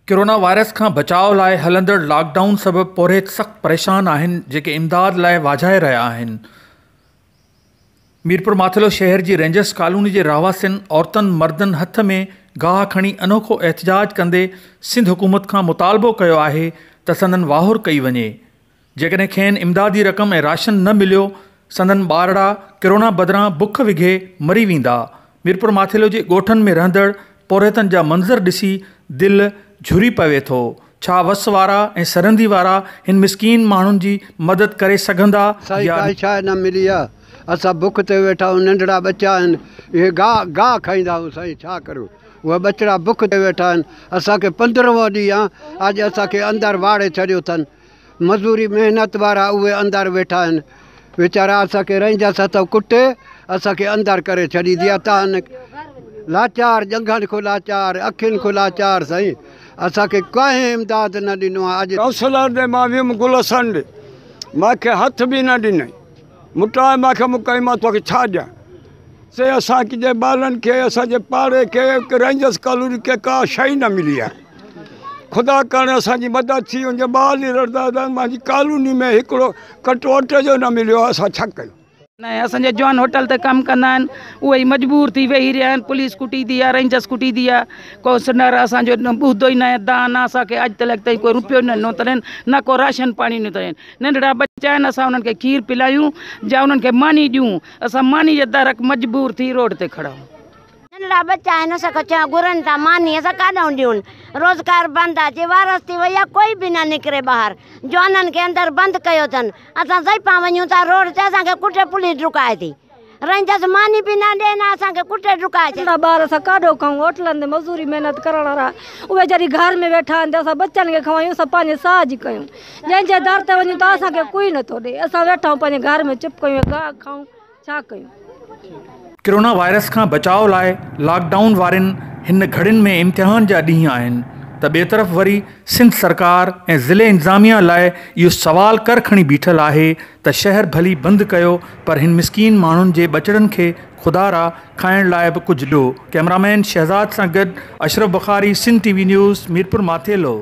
Corona virus खां बचाव लाइ हलंदड़ लॉकडाउन सबबि पोरित सख़्त परेशान आहिनि जेके इमदाद लाइ वाझाए रहिया आहिनि। मीरपुर माथिलो शहर जी रेंजर्स कॉलोनी जे रहवासियुनि औरतुनि मर्दनि हथ में गाह खणी अनोखो एहतजाज कंदे सिंध हुकूमत खां मुतालबो कयो आहे त संदनि वाहुर कई वञे। जेकॾहिं खेनि इमदादी रक़म ऐं राशन न मिलियो संदनि ॿारड़ा कोरोना बदिरां बुख विघे मरी वेंदा। मीरपुर माथिलो जे ॻोठनि में रहंदड़ पोरितनि जा मंज़र ॾिसी दिलि झुरी पवे थो। छा वस वारा ऐं सरहंदी वारा हिन मिसकीन माण्हुनि जी मदद करे सघंदा? शइ न मिली आहे, असां बुख ते वेठा आहियूं, नंढड़ा बच्चा आहिनि, इहे गाह खाईंदा आहियूं साईं, छा करूं? उहे बचड़ा बुख ते वेठा आहिनि। असांखे 15वां ॾींहुं आहे, अॼु असांखे अंदरि वाड़े छॾियो अथनि। मज़दूरी महिनत वारा उहे अंदरि वेठा आहिनि, वीचारा असांखे रेंजर्स हथो कुटे असांखे अंदरि करे छॾी दिया। तव्हां लाचार, जंघनि खां लाचार, अखियुनि खां लाचार साईं, असांखे कंहिं इमदाद न ॾिनो आहे। अॼु काउंसलर ॾे मां वियुमि, गुलशन ॾे मूंखे हथ बि न ॾिनई, मुटाए मूंखे मुकाई, मां तोखे छा ॾियां? से असांजे ॿारनि खे, असांजे पाड़े खे, रेंजर्स कॉलोनी खे का शइ न मिली आहे। ख़ुदा करण असांजी मदद थी वञे। ॿार ई रड़ंदा, मुंहिंजी कॉलोनी में हिकिड़ो कटो अटे जो न मिलियो, असां छा कयूं? न असांजे जवान होटल ते कमु कंदा आहिनि, उहे ई मजबूर थी वेही रहिया आहिनि। पुलिस कुटींदी आहे, रेंजर्स कुटींदी आहे, को सिनर असांजो ॿुधो ई न आहे। दान असांखे अॼु तक ताईं कोई रुपयो न ॾिनो अथनि, न को राशन पाणी ॾिनो अथनि। नंढड़ा बच्चा आहिनि, असां उन्हनि खे खीर पिलायूं या उन्हनि खे मानी ॾियूं, असां मानी जे दर मजबूर थी रोड ते खड़ा आहियूं। नंढड़ा बच्चा आहिनि, असांखे चवां घुरनि था मानी, असां काॾूं ॾियूं? रोज़गार बंदि आहे, जे वारस थी वई आहे, कोई बि न निकिरे ॿाहिरि। जवाननि खे अंदरि बंदि कयो अथनि। असां ज़ईफ़ा वञूं था रोड ते, असांखे कुटे पुलिस डुकाए थी। रेंजर्स मानी बि न ॾे, न असांखे कुटे डुकाए थी। ॿार असां काॾो खाऊं? होटलनि ते मज़दूरी महिनत करण वारा उहे जॾहिं घर में वेठा आहिनि त असां बच्चनि खे खवायूं, असां पंहिंजे साह जी कयूं। जंहिंजे दर ते वञूं त असांखे कोई नथो ॾे, असां वेठा आहियूं पंहिंजे घर में चुप कयूं, गाह खाऊं, छा कयूं? कोरोना वायरस खां बचाव लाइ लॉकडाउन वारनि हिन घड़ियुनि में इम्तिहान जा ॾींहं आहिनि त ॿिए तरफ़ वरी सिंध सरकार ऐं ज़िले इंतज़ामिया लाइ इहो सवाल कर खणी बीठल आहे त शहर भली बंदि कयो पर हिन मिसकीन माण्हुनि जे बचड़नि खे ख़ुदारा खाइण लाइ बि कुझु ॾियो। कैमरामैन शहज़ाद सां गॾु अशरफ बुखारी, सिंध TV न्यूज़, मीरपुर माथेलो।